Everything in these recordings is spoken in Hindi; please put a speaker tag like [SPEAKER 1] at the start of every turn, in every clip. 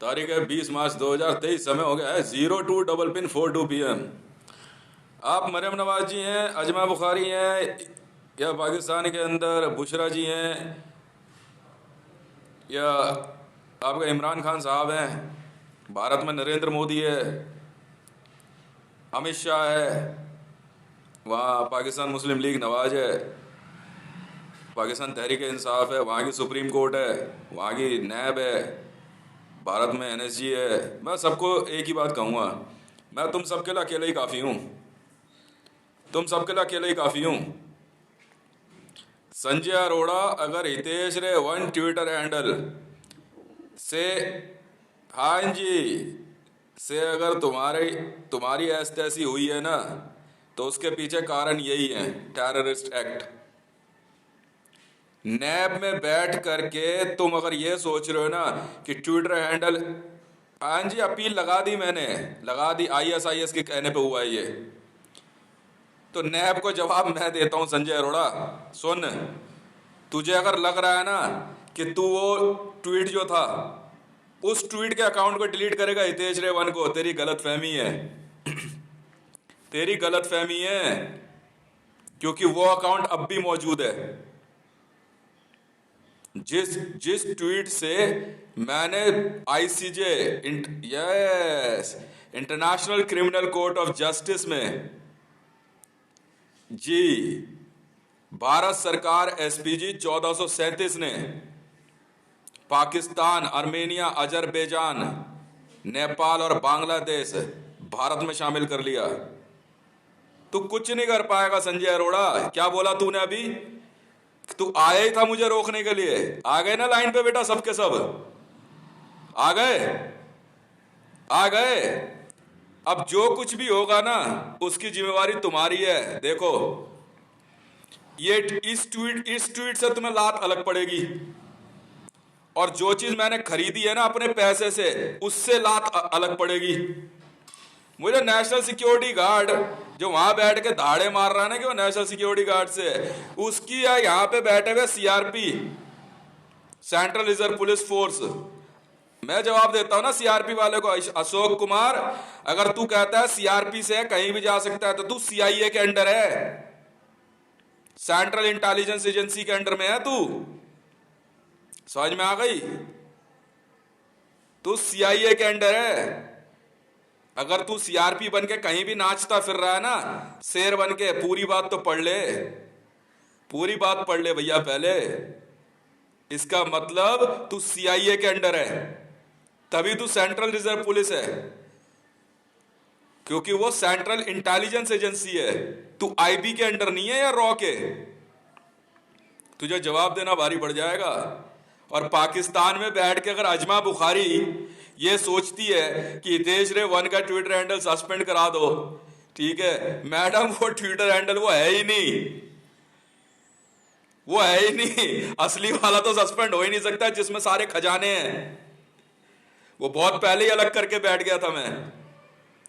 [SPEAKER 1] तारीख है 20 मार्च 2023। समय हो गया है 02 PM। आप मरियम नवाज जी हैं, अजमा बुखारी हैं, या पाकिस्तान के अंदर बुशरा जी हैं, या आपका इमरान खान साहब हैं, भारत में नरेंद्र मोदी है, अमित शाह है, वहाँ पाकिस्तान मुस्लिम लीग नवाज है, पाकिस्तान तहरीक इंसाफ है, वहाँ की सुप्रीम कोर्ट है, वहाँ की नैब है, भारत में NSG है। मैं सबको एक ही बात कहूँगा, मैं तुम सबके लिए अकेले ही काफ़ी हूँ, तुम सबके लिए अकेले ही काफ़ी हूँ। संजय अरोड़ा अगर हितेश रे वन ट्विटर हैंडल से, हाँ जी, से अगर तुम्हारी ऐसी हुई है ना, तो उसके पीछे कारण यही है, टेररिस्ट एक्ट। नैब में बैठ करके तुम अगर ये सोच रहे हो ना कि ट्विटर हैंडल, हाँ जी, अपील लगा दी, मैंने लगा दी, ISIS के कहने पे हुआ है ये। तो नैब को जवाब मैं देता हूं, संजय अरोड़ा सुन, तुझे अगर लग रहा है ना कि तू वो ट्वीट जो था, उस ट्वीट के अकाउंट को डिलीट करेगा हितेश रे वन को, तेरी गलतफहमी है, तेरी गलतफहमी है, क्योंकि वो अकाउंट अब भी मौजूद है। जिस ट्वीट से मैंने ICJ, yes, international criminal court of justice में जी, भारत सरकार SPG 1437 ने पाकिस्तान, आर्मेनिया, अजरबैजान, नेपाल और बांग्लादेश भारत में शामिल कर लिया। तू कुछ नहीं कर पाएगा संजय अरोड़ा। क्या बोला तूने अभी? तू आया ही था मुझे रोकने के लिए। आ गए ना लाइन पे बेटा, सबके सब आ गए, आ गए। अब जो कुछ भी होगा ना, उसकी जिम्मेवारी तुम्हारी है। देखो, ये इस ट्वीट से तुम्हें लात अलग पड़ेगी, और जो चीज मैंने खरीदी है ना अपने पैसे से, उससे लात अलग पड़ेगी। मुझे नेशनल सिक्योरिटी गार्ड जो वहां बैठ के धाड़े मार रहा है ना कि वो नेशनल सिक्योरिटी गार्ड से, उसकी है यहां पे बैठे हुए CRP, central reserve police force. मैं जवाब देता हूं ना CRP वाले को, अशोक कुमार, अगर तू कहता है CRP से कहीं भी जा सकता है, तो तू CIA के अंडर है, सेंट्रल इंटेलिजेंस एजेंसी के अंडर में है तू। समझ में आ गई? तू CIA के अंडर है। अगर तू CRP बन के कहीं भी नाचता फिर रहा है ना, शेर बन के, पूरी बात तो पढ़ ले, पूरी बात पढ़ ले भैया पहले। इसका मतलब तू CIA के अंडर है, तभी तू सेंट्रल रिजर्व पुलिस है, क्योंकि वो सेंट्रल इंटेलिजेंस एजेंसी है। तू IB के अंडर नहीं है या रॉ के। तुझे जवाब देना भारी पड़ जाएगा। और पाकिस्तान में बैठ के अगर अजमा बुखारी ये सोचती है कि हितेश रे वन का ट्विटर हैंडल सस्पेंड करा दो, ठीक है मैडम, वो ट्विटर हैंडल वो है ही नहीं, वो है ही नहीं। असली वाला तो सस्पेंड हो ही नहीं सकता, जिसमें सारे खजाने हैं। वो बहुत पहले ही अलग करके बैठ गया था मैं,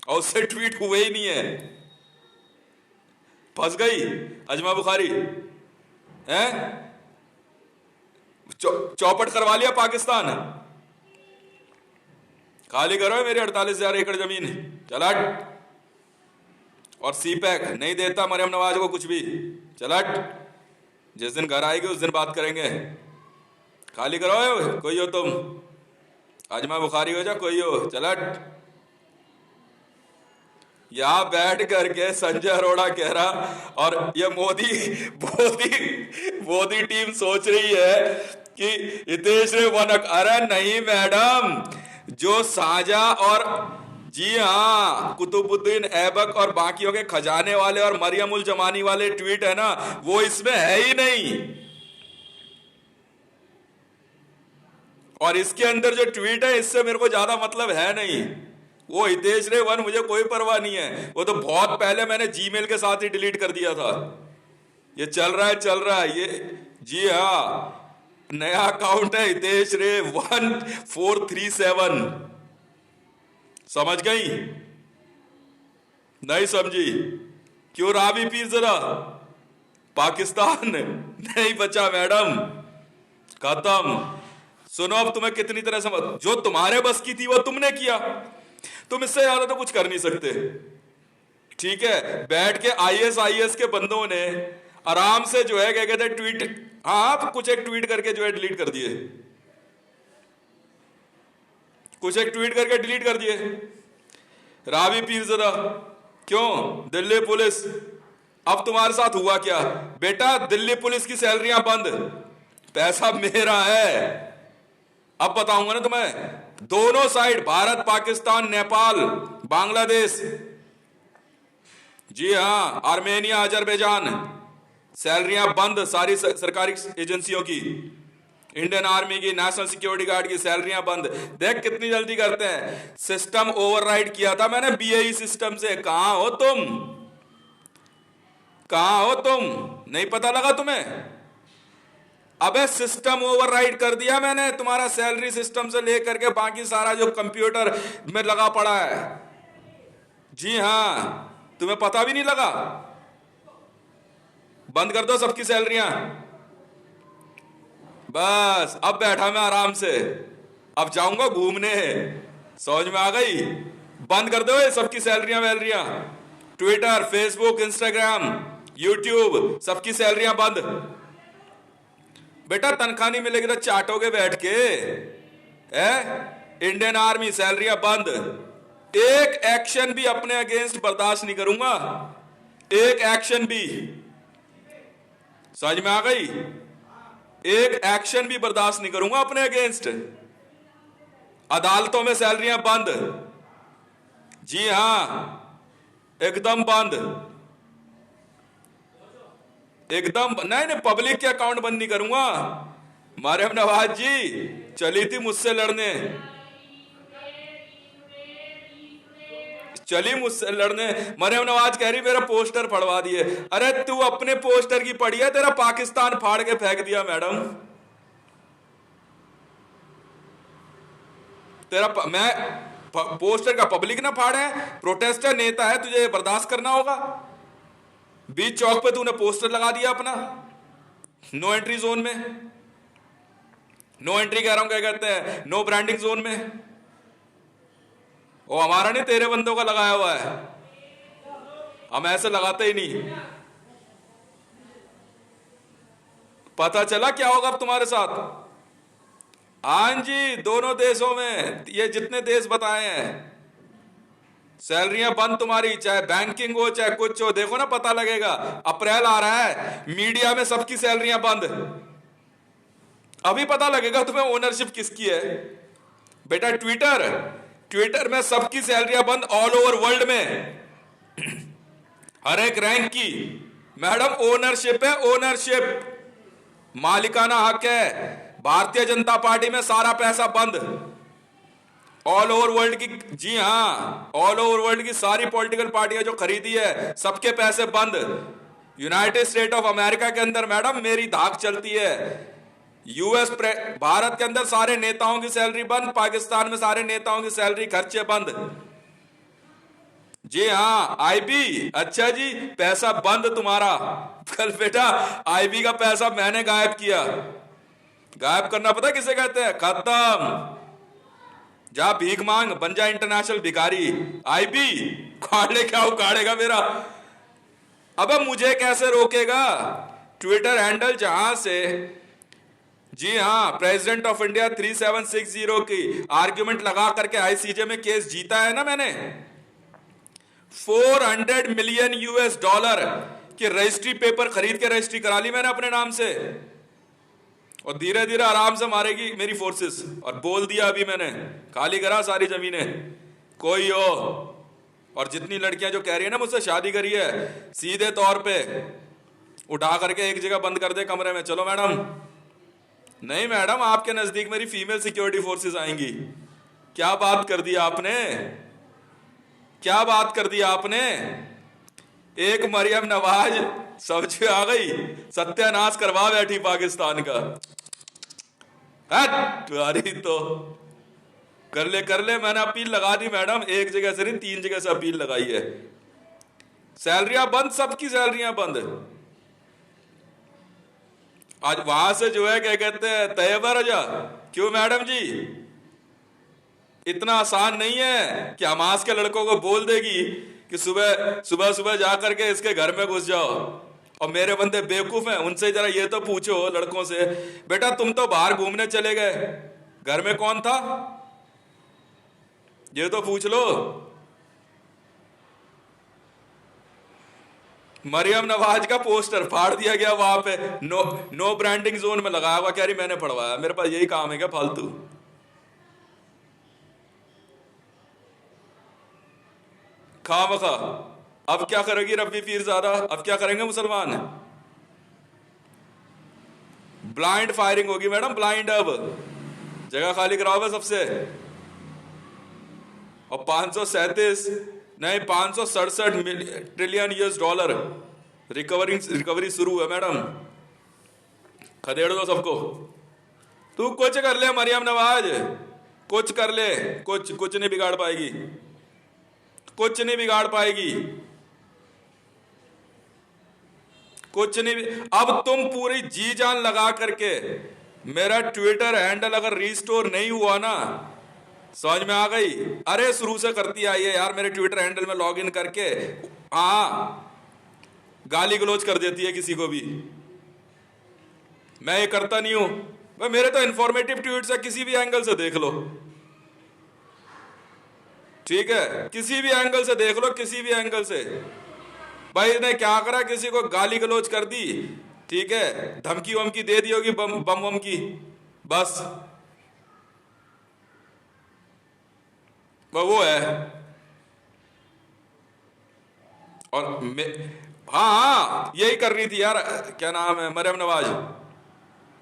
[SPEAKER 1] और उससे ट्वीट हुए ही नहीं है। फंस गई अजमा बुखारी है। चौपट करवा लिया पाकिस्तान, खाली करो मेरी 48,000 एकड़ जमीन, चलट। और CPEC नहीं देता मरियम नवाज को कुछ भी, चलट। जिस दिन घर आएगी उस दिन बात करेंगे। खाली करो, कोई हो तुम, अजमा बुखारी हो जा, कोई हो, चलट। यहां बैठ करके संजय अरोड़ा कह रहा, और ये मोदी टीम सोच रही है कि हितेश रे वन, अरे नहीं मैडम, जो साझा और जी हाँ कुतुबुद्दीन ऐबक और बाकियों के खजाने वाले और मरियम उल जमानी वाले ट्वीट है ना, वो इसमें है ही नहीं। और इसके अंदर जो ट्वीट है, इससे मेरे को ज्यादा मतलब है नहीं। वो हितेश रे वन मुझे कोई परवाह नहीं है, वो तो बहुत पहले मैंने Gmail के साथ ही डिलीट कर दिया था। ये चल रहा है ये, जी हाँ, नया अकाउंट है हितेश रे 1437। समझ गई? नहीं समझी? क्यों रावी पी जरा, पाकिस्तान नहीं बचा मैडम, खत्म। सुनो, अब तुम्हें कितनी तरह समझ, जो तुम्हारे बस की थी वो तुमने किया, तुम इससे ज्यादा तो कुछ कर नहीं सकते। ठीक है, बैठ के आईएस के बंदों ने आराम से जो है क्या कहते हैं ट्वीट, हाँ कुछ एक ट्वीट करके जो है डिलीट कर दिए, कुछ एक ट्वीट करके डिलीट कर दिए। रावी पीरज़ादा, क्यों दिल्ली पुलिस, अब तुम्हारे साथ हुआ क्या बेटा? दिल्ली पुलिस की सैलरियां बंद, पैसा मेरा है। अब बताऊंगा ना तुम्हें, दोनों साइड, भारत पाकिस्तान नेपाल बांग्लादेश, जी हां आर्मेनिया अजरबैजान, सैलरियां बंद सारी सरकारी एजेंसियों की, इंडियन आर्मी की, नेशनल सिक्योरिटी गार्ड की सैलरियां बंद। देख कितनी जल्दी करते हैं। सिस्टम ओवरराइड किया था मैंने बीएई सिस्टम से। कहां हो तुम, कहां हो तुम? नहीं पता लगा तुम्हें? अबे सिस्टम ओवरराइड कर दिया मैंने तुम्हारा, सैलरी सिस्टम से लेकर के बाकी सारा जो कंप्यूटर में लगा पड़ा है। जी हां, तुम्हें पता भी नहीं लगा? बंद कर दो सबकी सैलरियां। बस अब बैठा मैं आराम से, अब जाऊंगा घूमने, समझ में आ गई? बंद कर दो ये सबकी सैलरियां वैलरियां, ट्विटर फेसबुक इंस्टाग्राम यूट्यूब सबकी सैलरियां बंद। बेटा तनख्वाह नहीं मिलेगी तो चाटोगे बैठ के, इंडियन आर्मी सैलरियां बंद। एक एक्शन भी अपने अगेंस्ट बर्दाश्त नहीं करूंगा, एक एक्शन भी, समझ में आ गई? एक एक्शन भी बर्दाश्त नहीं करूंगा अपने अगेंस्ट। अदालतों में सैलरियां बंद, जी हां एकदम बंद, एकदम नहीं नहीं, पब्लिक के अकाउंट बंद नहीं करूंगा। मरियम नवाज जी चली थी मुझसे लड़ने, चली मुझसे लड़ने, मरियम नवाज कह रही मेरा पोस्टर फाड़वा दिए। अरे तू अपने पोस्टर की पड़ी है, तेरा पाकिस्तान फाड़ के फेंक दिया मैडम। तेरा मैं पोस्टर का पब्लिक ना फाड़े, प्रोटेस्टर नेता है, तुझे बर्दाश्त करना होगा। बीच चौक पे तूने पोस्टर लगा दिया अपना, नो एंट्री जोन में, नो एंट्री कह रहा हूं, क्या कहते हैं नो ब्रांडिंग जोन में। वो हमारा नहीं, तेरे बंदों का लगाया हुआ है, हम ऐसे लगाते ही नहीं। पता चला क्या होगा अब तुम्हारे साथ? हाँ जी, दोनों देशों में, ये जितने देश बताए हैं, सैलरियां बंद तुम्हारी, चाहे बैंकिंग हो चाहे कुछ हो। देखो ना पता लगेगा, अप्रैल आ रहा है, मीडिया में सबकी सैलरियां बंद, अभी पता लगेगा तुम्हें ओनरशिप किसकी है। बेटा ट्विटर, ट्विटर में सबकी सैलरियां बंद, ऑल ओवर वर्ल्ड में, हर एक रैंक की। मैडम ओनरशिप है, ओनरशिप, मालिकाना हक है। भारतीय जनता पार्टी में सारा पैसा बंद, ऑल ओवर वर्ल्ड की, जी हां ऑल ओवर वर्ल्ड की सारी पॉलिटिकल पार्टियां जो खरीदी है सबके पैसे बंद। यूनाइटेड स्टेट ऑफ अमेरिका के अंदर मैडम मेरी धाक चलती है, यूएस भारत के अंदर सारे नेताओं की सैलरी बंद, पाकिस्तान में सारे नेताओं की सैलरी खर्चे बंद। जी हां आईबी, अच्छा जी पैसा बंद तुम्हारा। कल बेटा आईबी का पैसा मैंने गायब किया। गायब करना पता किसे कहते हैं? खत्म, जा भीख मांग, बन जा इंटरनेशनल भिखारी। आईबी उखाड़ क्या उखाड़ेगा मेरा? अब मुझे कैसे रोकेगा? ट्विटर हैंडल जहां से, जी हां प्रेसिडेंट ऑफ इंडिया 3760 की आर्ग्यूमेंट लगा करके आईसीजे में केस जीता है ना मैंने। 400 मिलियन यूएस डॉलर के रजिस्ट्री पेपर खरीद के रजिस्ट्री करा ली मैंने अपने नाम से, और धीरे धीरे आराम से मारेगी मेरी फोर्सेस। और बोल दिया अभी मैंने, खाली करा सारी जमीनें, कोई हो। और जितनी लड़कियां जो कह रही है ना मुझसे शादी करी है, सीधे तौर पे उठा करके एक जगह बंद कर दे कमरे में, चलो मैडम। नहीं मैडम, आपके नजदीक मेरी फीमेल सिक्योरिटी फोर्सेस आएंगी। क्या बात कर दी आपने, क्या बात कर दी आपने? एक मरियम नवाज समझ में आ गई, सत्यानाश करवा बैठी पाकिस्तान का। अरे तो कर ले, मैंने अपील लगा दी मैडम, एक जगह से नहीं 3 जगह से अपील लगाई है। सैलरियां बंद, सबकी सैलरियां बंद। आज वहां से जो है क्या कहते हैं तैयबा रजा। क्यों मैडम जी, इतना आसान नहीं है कि हमास के लड़कों को बोल देगी कि सुबह सुबह सुबह जाकर के इसके घर में घुस जाओ। और मेरे बंदे बेवकूफ हैं, उनसे जरा ये तो पूछो लड़कों से, बेटा तुम तो बाहर घूमने चले गए, घर में कौन था, ये तो पूछ लो। मरियम नवाज का पोस्टर फाड़ दिया गया वहां पे, नो ब्रांडिंग जोन में लगाया हुआ, कह रही मैंने पढ़वाया, मेरे पास यही काम है क्या फालतू। खामखा। अब क्या करेगी रब्बी पीरजादा, अब क्या करेंगे मुसलमान, ब्लाइंड फायरिंग होगी मैडम, ब्लाइंड। अब जगह खाली कराओगे सबसे। और 537 नहीं 567 ट्रिलियन यूएस डॉलर रिकवरी शुरू है मैडम, खदेड़ दो सबको। तू कुछ कर ले मरियम नवाज, कुछ कर ले, कुछ नहीं बिगाड़ पाएगी, कुछ नहीं बिगाड़ पाएगी, कुछ नहीं। अब तुम पूरी जी जान लगा करके, मेरा ट्विटर हैंडल अगर रीस्टोर नहीं हुआ ना, समझ में आ गई, अरे शुरू से करती आई है यार, मेरे ट्विटर हैंडल में लॉगिन करके गाली गलौज कर देती है किसी को भी। मैं ये करता नहीं हूं भाई, मेरे तो इंफॉर्मेटिव ट्वीट्स है, किसी भी एंगल से देख लो, ठीक है, किसी भी एंगल से देख लो, किसी भी एंगल से। भाई इसने क्या करा, किसी को गाली गलौज कर दी, ठीक है, धमकी वमकी दे दी होगी, बम वम की, बस वो है। और हाँ यही कर रही थी यार, क्या नाम है,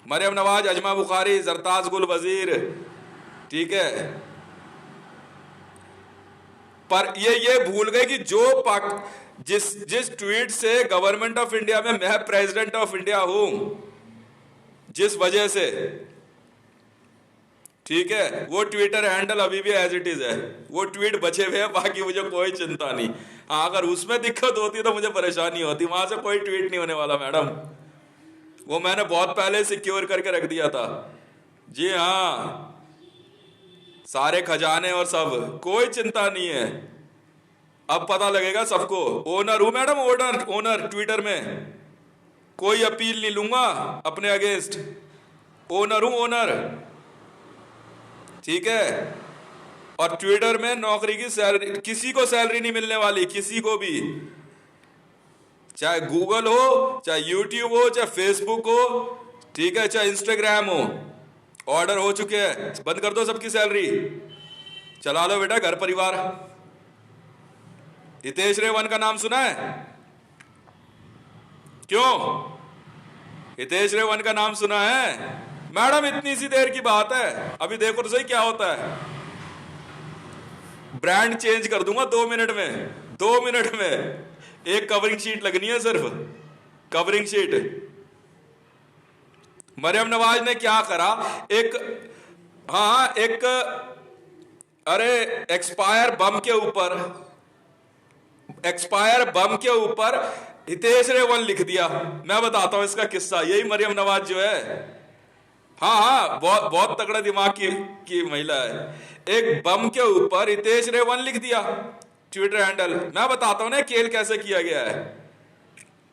[SPEAKER 1] मरियम नवाज, अजमा बुखारी, जरताज गुल वजीर, ठीक है। पर ये भूल गए कि जिस ट्वीट से गवर्नमेंट ऑफ इंडिया में मैं प्रेसिडेंट ऑफ इंडिया हूं, जिस वजह से, ठीक है, वो ट्विटर हैंडल अभी भी एज इट इज है, वो ट्वीट बचे हुए हैं, बाकी मुझे कोई चिंता नहीं। हाँ अगर उसमें दिक्कत होती तो मुझे परेशानी होती, वहां से कोई ट्वीट नहीं होने वाला मैडम, वो मैंने बहुत पहले सिक्योर करके रख दिया था। जी हाँ, सारे खजाने और सब, कोई चिंता नहीं है। अब पता लगेगा सबको, ओनर हूं मैडम, ओनर ट्विटर में कोई अपील नहीं लूंगा अपने अगेंस्ट, ओनर हूं, ओनर, ठीक है। और ट्विटर में नौकरी की सैलरी, किसी को सैलरी नहीं मिलने वाली, किसी को भी, चाहे गूगल हो, चाहे यूट्यूब हो, चाहे फेसबुक हो, ठीक है, चाहे इंस्टाग्राम हो, ऑर्डर हो चुके हैं, बंद कर दो सबकी सैलरी, चला लो बेटा घर परिवार। हितेश रेवन का नाम सुना है? क्यों हितेश रेवन का नाम सुना है? मैडम इतनी सी देर की बात है, अभी देखो तो सही क्या होता है, ब्रांड चेंज कर दूंगा 2 मिनट में, 2 मिनट में एक कवरिंग शीट लगनी है, सिर्फ कवरिंग शीट। मरियम नवाज ने क्या करा, एक अरे एक्सपायर बम के ऊपर हितेश रेवन लिख दिया। मैं बताता हूं इसका किस्सा, यही मरियम नवाज जो है, हाँ बहुत तगड़ा दिमाग की महिला है। एक बम के ऊपर हितेश रेवन लिख दिया ट्विटर हैंडल, मैं बताता हूं ना खेल कैसे किया गया है,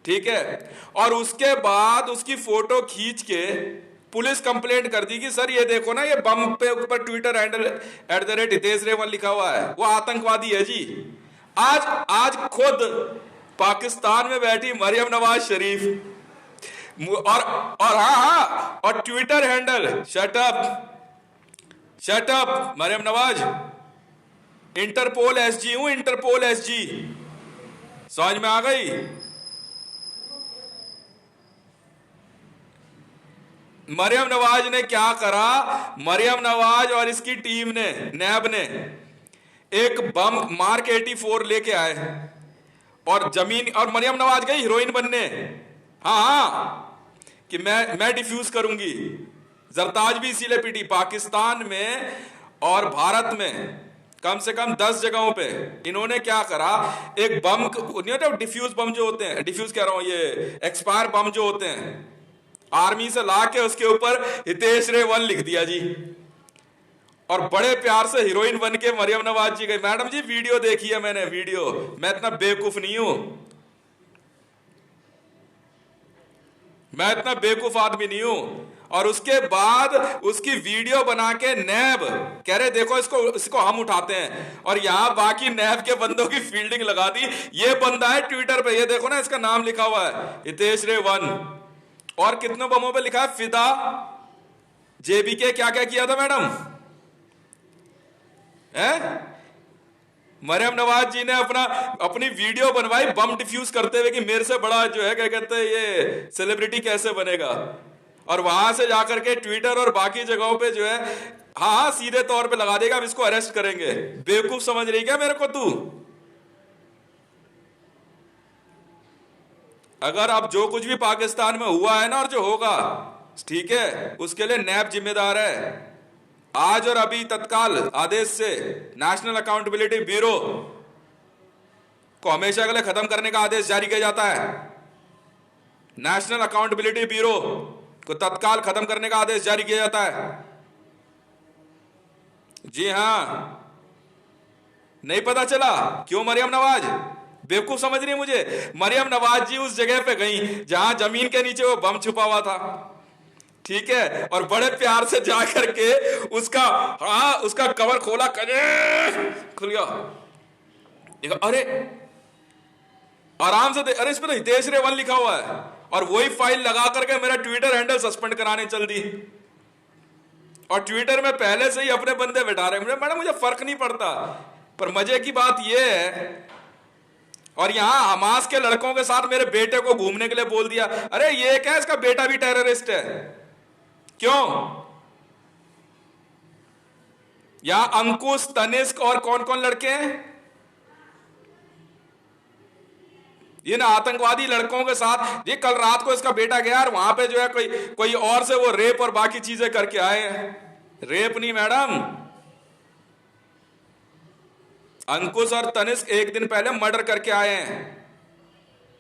[SPEAKER 1] ठीक है। और उसके बाद उसकी फोटो खींच के पुलिस कंप्लेंट कर दी कि सर ये देखो ना, ये बम पे ऊपर ट्विटर हैंडल @हितेश रेवन लिखा हुआ है, वो आतंकवादी है जी। आज खुद पाकिस्तान में बैठी मरियम नवाज शरीफ और Twitter handle shut up Maryam Nawaz, Interpol SG हूं, इंटरपोल एसजी, समझ में आ गई? मरियम नवाज ने क्या करा, मरियम नवाज और इसकी टीम ने, नैब ने एक बम मार्क 84 लेके आए और जमीन, और मरियम नवाज गई हीरोइन बनने, हाँ कि मैं डिफ्यूज करूंगी। जरताज भी इसीलिए पीटी, पाकिस्तान में और भारत में कम से कम 10 जगहों पे इन्होंने क्या करा, एक बम, डिफ्यूज बम जो होते हैं, डिफ्यूज कह रहा हूं, ये एक्सपायर बम जो होते हैं, आर्मी से ला के उसके ऊपर हितेश रे 1 लिख दिया जी, और बड़े प्यार से हीरोइन बन के मरियम नवाज जी गई। मैडम जी वीडियो देखी है मैंने, वीडियो, मैं इतना बेवकूफ नहीं हूं, मैं इतना बेवकूफ आदमी नहीं हूं। और उसके बाद उसकी वीडियो बना के नैब कह रहे देखो इसको हम उठाते हैं, और यहां बाकी नैब के बंदों की फील्डिंग लगा दी। ये बंदा है ट्विटर पे, ये देखो ना इसका नाम लिखा हुआ है हितेश रे 1, और कितनों बमों पे लिखा है फिदा जेबी के। क्या क्या किया था मैडम है? मरियम नवाज जी ने अपनी वीडियो बनवाई बम डिफ्यूज करते हुए कि मेरे से बड़ा जो है क्या कहते हैं ये सेलिब्रिटी कैसे बनेगा, और वहां से जाकर के ट्विटर और बाकी जगहों पे जो है हाँ सीधे तौर पे लगा देगा अब इसको अरेस्ट करेंगे। बेवकूफ समझ रही क्या मेरे को तू? अगर अब जो कुछ भी पाकिस्तान में हुआ है ना और जो होगा, ठीक है, उसके लिए नैब जिम्मेदार है। आज और अभी तत्काल आदेश से नेशनल अकाउंटेबिलिटी ब्यूरो को हमेशा के लिए खत्म करने का आदेश जारी किया जाता है। नेशनल अकाउंटेबिलिटी ब्यूरो को तत्काल खत्म करने का आदेश जारी किया जाता है। जी हां, नहीं पता चला क्यों मरियम नवाज बेवकूफ समझ रही है मुझे? मरियम नवाज जी उस जगह पे गई जहां जमीन के नीचे वो बम छुपा हुआ था, ठीक है, और बड़े प्यार से जाकर के उसका कवर खोला, खुल गया, अरे आराम से अरे इस पे तो हितेश रे 1 लिखा हुआ है, और वही फाइल लगा करके मेरा ट्विटर हैंडल सस्पेंड कराने चल दी। और ट्विटर में पहले से ही अपने बंदे बैठा रहे हैं। मैडम मुझे फर्क नहीं पड़ता, पर मजे की बात यह है, और यहां हमास के लड़कों के साथ मेरे बेटे को घूमने के लिए बोल दिया। अरे ये क्या, इसका बेटा भी टेररिस्ट है क्यों? यहां अंकुश, तनिष्क और कौन कौन लड़के हैं? ये ना आतंकवादी लड़कों के साथ, ये कल रात को इसका बेटा गया और वहां पे जो है कोई और से वो रेप और बाकी चीजें करके आए हैं। रेप नहीं मैडम, अंकुश और तनिष्क एक दिन पहले मर्डर करके आए हैं।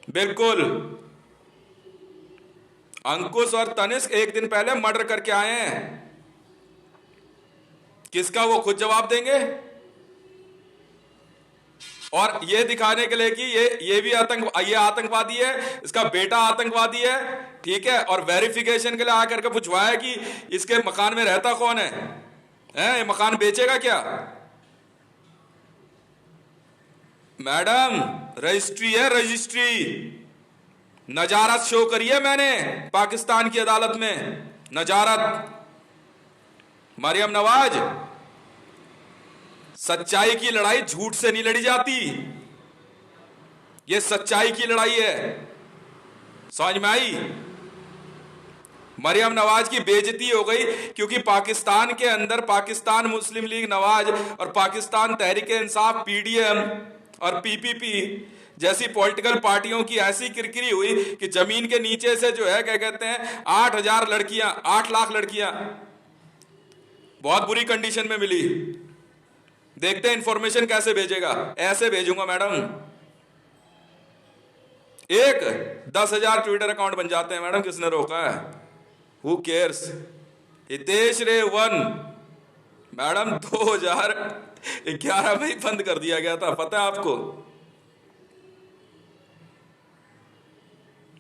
[SPEAKER 1] बिल्कुल, अंकुश और तनिष्क एक दिन पहले मर्डर करके आए हैं। किसका वो खुद जवाब देंगे, और ये दिखाने के लिए कि ये भी ये आतंकवादी है, इसका बेटा आतंकवादी है, ठीक है, और वेरिफिकेशन के लिए आकर के पूछवाया कि इसके मकान में रहता कौन है, ये मकान बेचेगा क्या? मैडम रजिस्ट्री है, रजिस्ट्री, नजारत शो करी है मैंने पाकिस्तान की अदालत में, नजारत। मरियम नवाज, सच्चाई की लड़ाई झूठ से नहीं लड़ी जाती, ये सच्चाई की लड़ाई है, समझ में आई? मरियम नवाज की बेइज्जती हो गई क्योंकि पाकिस्तान के अंदर पाकिस्तान मुस्लिम लीग नवाज और पाकिस्तान तहरीक इंसाफ पीडीएम और पीपीपी जैसी पॉलिटिकल पार्टियों की ऐसी किरकिरी हुई कि जमीन के नीचे से जो है क्या कहते हैं 8,000 लड़कियां, 8 लाख लड़कियां बहुत बुरी कंडीशन में मिली। देखते हैं इंफॉर्मेशन कैसे भेजेगा। ऐसे भेजूंगा मैडम, एक 10,000 ट्विटर अकाउंट बन जाते हैं मैडम, किसने रोका है? Who cares? हितेश रे 1 मैडम 2011 में ही बंद कर दिया गया था, पता है आपको?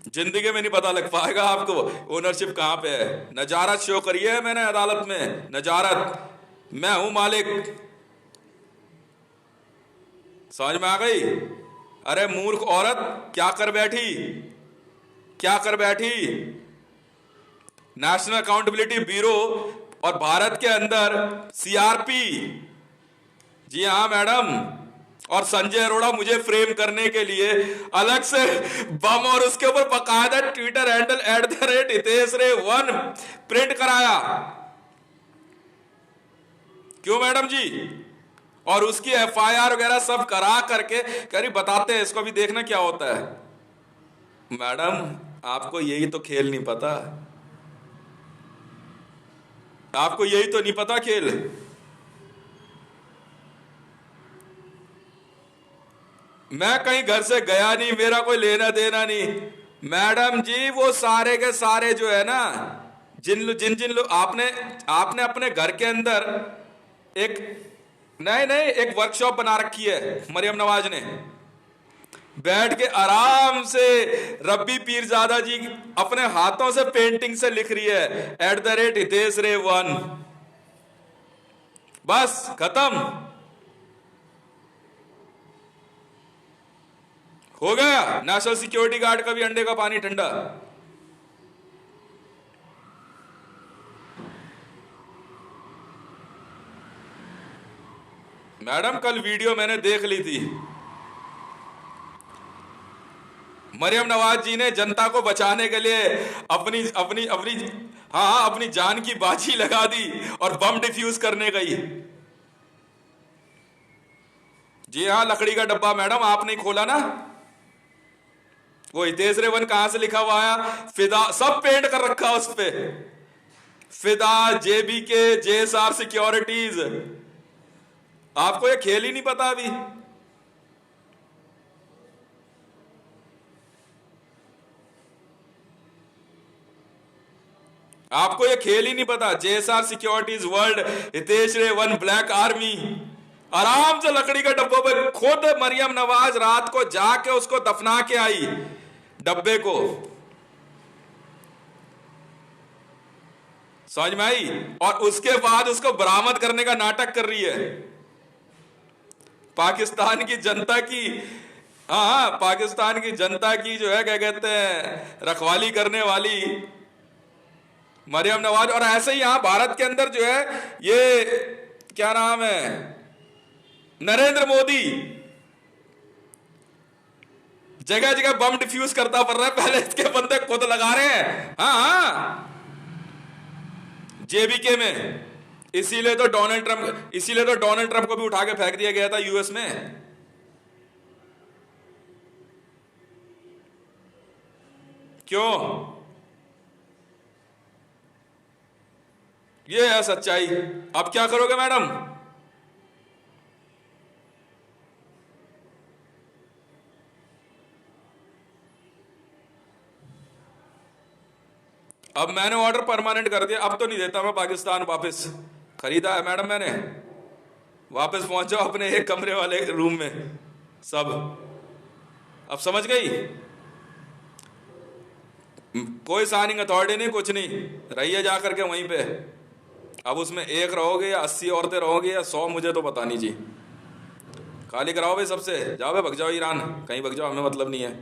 [SPEAKER 1] जिंदगी में नहीं पता लग पाएगा आपको ओनरशिप कहां पे है। नजारत शो करी है मैंने अदालत में, नजारत, मैं हूं मालिक, समझ में आ गई? अरे मूर्ख औरत, क्या कर बैठी, क्या कर बैठी? नेशनल अकाउंटेबिलिटी ब्यूरो और भारत के अंदर सीआरपी, जी हां मैडम, और संजय अरोड़ा मुझे फ्रेम करने के लिए अलग से बम और उसके ऊपर बकायदा ट्विटर हैंडल @हितेश रे 1 प्रिंट कराया। क्यों मैडम जी? और उसकी एफआईआर वगैरह सब करा करके करी बताते हैं, इसको भी देखना क्या होता है। मैडम आपको यही तो खेल नहीं पता, आपको यही तो नहीं पता खेल। मैं कहीं घर से गया नहीं, मेरा कोई लेना देना नहीं, मैडम जी वो सारे के सारे जो है ना, जिन जिन जिन लोग आपने आपने अपने घर के अंदर एक, नहीं नहीं, एक वर्कशॉप बना रखी है मरियम नवाज ने, बैठ के आराम से रब्बी पीरजादा जी अपने हाथों से पेंटिंग से लिख रही है @हितेश रे 1, बस खत्म हो गया। नेशनल सिक्योरिटी गार्ड का भी अंडे का पानी ठंडा। मैडम कल वीडियो मैंने देख ली थी, मरियम नवाज जी ने जनता को बचाने के लिए अपनी अपनी अपनी हाँ अपनी जान की बाजी लगा दी और बम डिफ्यूज करने गई। जी हाँ, लकड़ी का डब्बा मैडम आपने खोला ना, वो हितेश रे 1 कहां से लिखा हुआ आया, फिदा सब पेंट कर रखा उस पे, फिदा, JBK, JSR सिक्योरिटीज। आपको ये खेल ही नहीं पता अभी। आपको ये खेल ही नहीं पता। JSR सिक्योरिटीज वर्ल्ड, हितेश रे 1 ब्लैक आर्मी, आराम से लकड़ी के डब्बों पे खुद मरियम नवाज रात को जाके उसको दफना के आई डब्बे को, समझ में आई, और उसके बाद उसको बरामद करने का नाटक कर रही है। पाकिस्तान की जनता की, हाँ पाकिस्तान की जनता की जो है क्या कहते हैं रखवाली करने वाली मरियम नवाज। और ऐसे ही यहां भारत के अंदर जो है ये क्या नाम है, नरेंद्र मोदी जगह जगह बम डिफ्यूज करता पड़ रहा है, पहले इसके बंदे खुद लगा रहे हैं। हाँ हाँ, JBK में, इसीलिए तो डोनाल्ड ट्रंप को भी उठा के फेंक दिया गया था US में। क्यों? ये है सच्चाई। अब क्या करोगे मैडम? अब मैंने ऑर्डर परमानेंट कर दिया, अब तो नहीं देता मैं पाकिस्तान वापस। खरीदा है मैडम मैंने, वापस पहुंच जाओ अपने एक कमरे वाले रूम में सब। अब समझ गई? कोई साइनिंग अथॉरिटी नहीं, कुछ नहीं, रहिए जा करके वहीं पे। अब उसमें एक रहोगे या 80 औरतें रहोगे या 100, मुझे तो पता नहीं जी। खाली कराओ भाई सबसे, जाओ भाई, भग जाओ ईरान, कहीं भग जाओ, हमें मतलब नहीं है।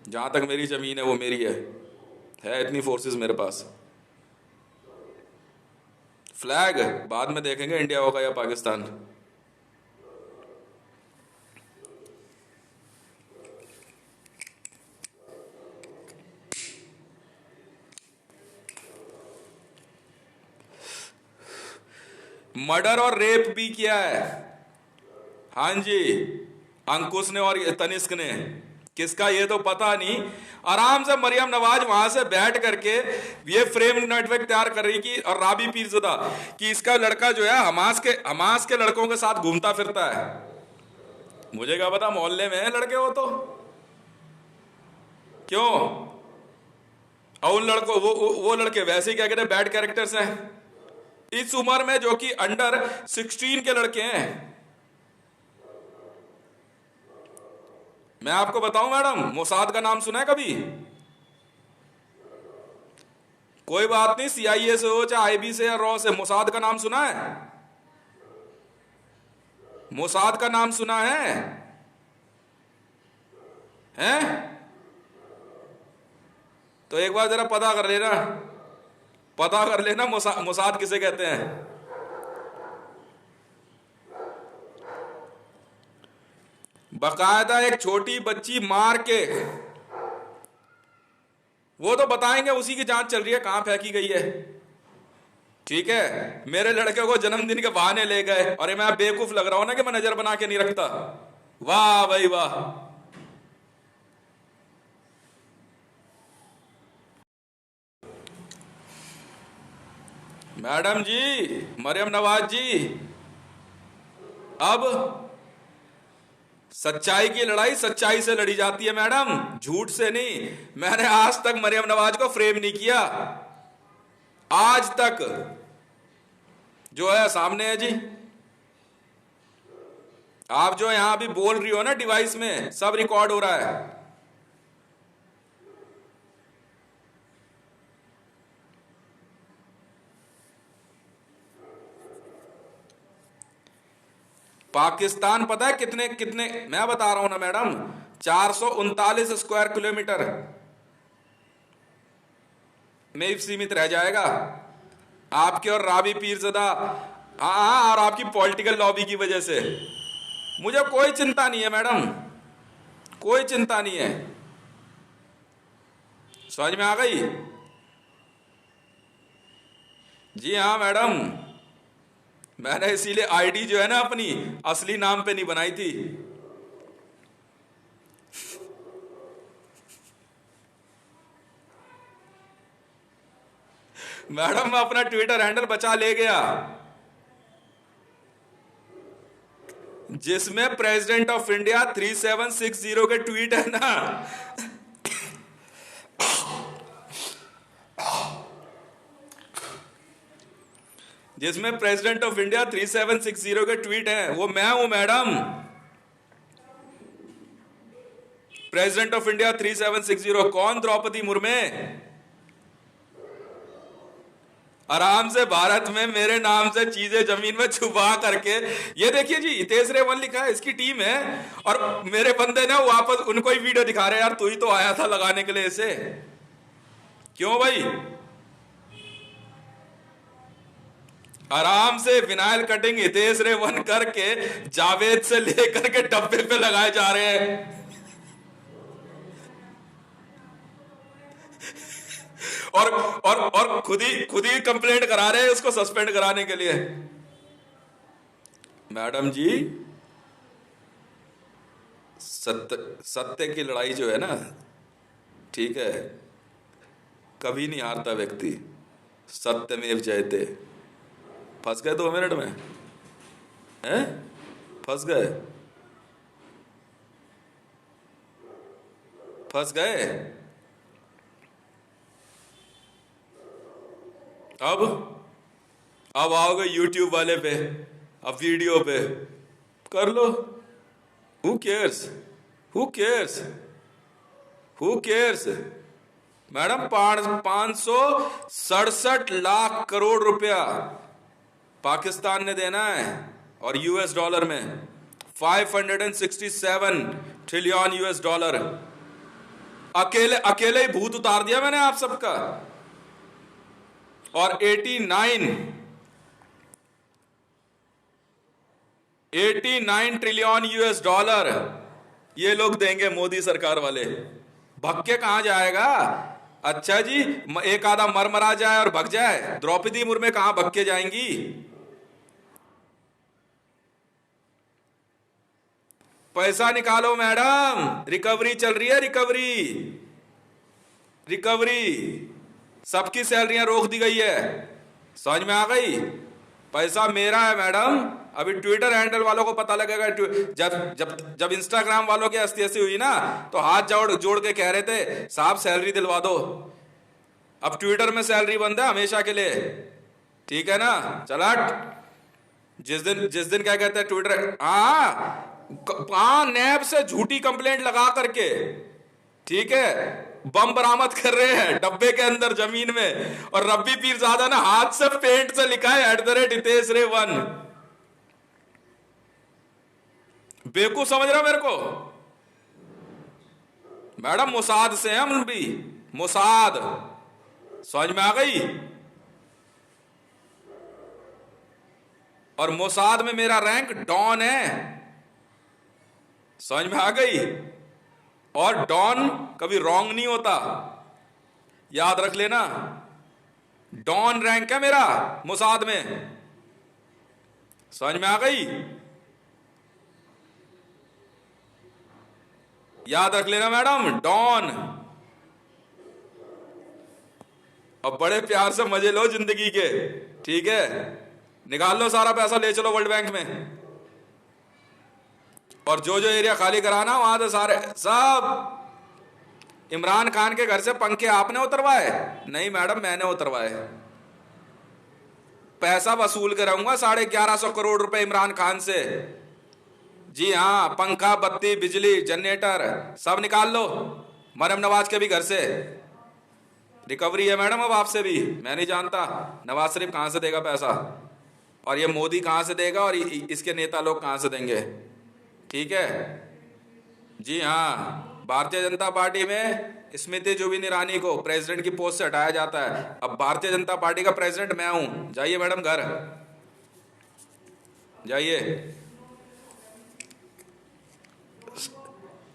[SPEAKER 1] जहां तक मेरी जमीन है वो मेरी है इतनी फोर्सेस मेरे पास। फ्लैग बाद में देखेंगे इंडिया होगा या पाकिस्तान। मर्डर और रेप भी किया है, हाँ जी, अंकुश ने और तनिष्क ने। किसका ये तो पता नहीं। आराम से मरियम नवाज वहां से बैठ करके ये फ्रेम नेटवर्क तैयार कर रही कि, और राबी पीरज़ादा, कि इसका लड़का जो है हमास के लड़कों के साथ घूमता फिरता है। मुझे क्या पता, मोहल्ले में है लड़के हो तो क्यों। और उन लड़कों वो लड़के वैसे ही क्या कहते हैं बैड कैरेक्टर्स हैं इस उम्र में, जो कि अंडर 16 के लड़के हैं। मैं आपको बताऊं मैडम, मोसाद का नाम सुना है कभी? कोई बात नहीं, CIA से हो चाहे IB से या रॉ से, मोसाद का नाम सुना है? मोसाद का नाम सुना है? हैं? तो एक बार जरा पता कर लेना मोसाद किसे कहते हैं। बकायदा एक छोटी बच्ची मार के, वो तो बताएंगे, उसी की जांच चल रही है कहां फेंकी गई है। ठीक है, मेरे लड़के को जन्मदिन के बहाने ले गए, और मैं बेवकूफ लग रहा हूं ना कि मैं नजर बना के नहीं रखता। वाह भाई वाह। मैडम जी, मरियम नवाज जी, अब सच्चाई की लड़ाई सच्चाई से लड़ी जाती है मैडम, झूठ से नहीं। मैंने आज तक मरियम नवाज को फ्रेम नहीं किया, आज तक। जो है सामने है जी। आप जो यहां भी बोल रही हो ना डिवाइस में, सब रिकॉर्ड हो रहा है। पाकिस्तान पता है कितने कितने, मैं बता रहा हूं ना मैडम, 439 स्क्वायर किलोमीटर में सीमित रह जाएगा। आपके और राबी पीरज़दा, हाँ, और आपकी पॉलिटिकल लॉबी की वजह से। मुझे कोई चिंता नहीं है मैडम, कोई चिंता नहीं है। समझ में आ गई? जी हाँ मैडम, मैंने इसीलिए आईडी जो है ना अपनी असली नाम पे नहीं बनाई थी। मैडम मैं अपना ट्विटर हैंडल बचा ले गया, जिसमें प्रेसिडेंट ऑफ इंडिया 3760 के ट्वीट है ना, जिसमें प्रेसिडेंट ऑफ इंडिया 3760 के ट्वीट हैं, वो मैं हूं मैडम। प्रेसिडेंट ऑफ इंडिया 3760 कौन? द्रौपदी मुर्मू। आराम से भारत में मेरे नाम से चीजें जमीन में छुपा करके, ये देखिए जी हितेश रेवल लिखा है, इसकी टीम है। और मेरे बंदे ने वापस उनको ही वीडियो दिखा रहे, यार तू ही तो आया था लगाने के लिए इसे। क्यों भाई? आराम से विनाइल कटिंग हितेश रेवल करके जावेद से लेकर के डब्बे पे लगाए जा रहे हैं। और खुद ही कंप्लेंट करा रहे हैं उसको सस्पेंड कराने के लिए। मैडम जी, सत्य की लड़ाई जो है ना, ठीक है, कभी नहीं हारता व्यक्ति। सत्यमेव जयते। फंस गए 2 मिनट में, हैं? फंस गए, फंस गए। अब आओगे यूट्यूब वाले पे, अब वीडियो पे कर लो। Who cares, who cares, who cares. Madam 567 lakh crore रुपया पाकिस्तान ने देना है, और यूएस डॉलर में 567 ट्रिलियन यूएस डॉलर। अकेले अकेले ही भूत उतार दिया मैंने आप सबका। और 89 ट्रिलियन यूएस डॉलर ये लोग देंगे, मोदी सरकार वाले। भग के कहां जाएगा? अच्छा जी, एक आधा मर जाए और भग जाए। द्रौपदी मुर्मू कहां भग के जाएंगी? पैसा निकालो मैडम, रिकवरी चल रही है, रिकवरी रिकवरी। सबकी सैलरियां रोक दी गई है, समझ में आ गई? पैसा मेरा है मैडम। अभी ट्विटर हैंडल वालों को पता लगेगा। जब इंस्टाग्राम वालों की हस्ती हुई ना, तो हाथ जोड़ के कह रहे थे साहब सैलरी दिलवा दो। अब ट्विटर में सैलरी बंद है हमेशा के लिए, ठीक है ना? चला जिस दिन क्या कहते हैं ट्विटर, हाँ नैब से झूठी कंप्लेंट लगा करके, ठीक है, बम बरामद कर रहे हैं डब्बे के अंदर जमीन में। और रब्बी पीरज़ादा ने हाथ से पेंट से लिखा है @हितेश रेवन। बेवकूफ समझ रहा मेरे को? मैडम मोसाद से हैं हम भी, मोसाद, समझ में आ गई? और मोसाद में मेरा रैंक डॉन है, समझ में आ गई? और डॉन कभी रॉन्ग नहीं होता, याद रख लेना। डॉन रैंक है मेरा मोसाद में, समझ में आ गई? याद रख लेना मैडम, डॉन। अब बड़े प्यार से मजे लो जिंदगी के, ठीक है? निकाल लो सारा पैसा, ले चलो वर्ल्ड बैंक में। और जो जो एरिया खाली कराना वहां से सारे सब इमरान खान के घर से पंखे आपने उतरवाए? नहीं मैडम, मैंने उतरवाए। पैसा वसूल के रहूंगा 1150 करोड़ रुपए इमरान खान से। जी हाँ, पंखा, बत्ती, बिजली, जनरेटर सब निकाल लो मरियम नवाज के भी घर से। रिकवरी है मैडम अब आपसे भी। मैं नहीं जानता नवाज शरीफ कहां से देगा पैसा, और ये मोदी कहां से देगा, और इसके नेता लोग कहां से देंगे। ठीक है जी हाँ, भारतीय जनता पार्टी में स्मृति जुबिन ईरानी को प्रेसिडेंट की पोस्ट से हटाया जाता है। अब भारतीय जनता पार्टी का प्रेसिडेंट मैं हूं। जाइए मैडम घर, जाइए।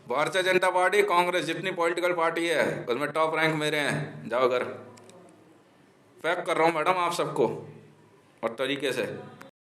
[SPEAKER 1] भारतीय जनता पार्टी, कांग्रेस, जितनी पॉलिटिकल पार्टी है उसमें टॉप रैंक मेरे हैं। जाओ घर। पैक कर रहा हूं मैडम आप सबको और तरीके से।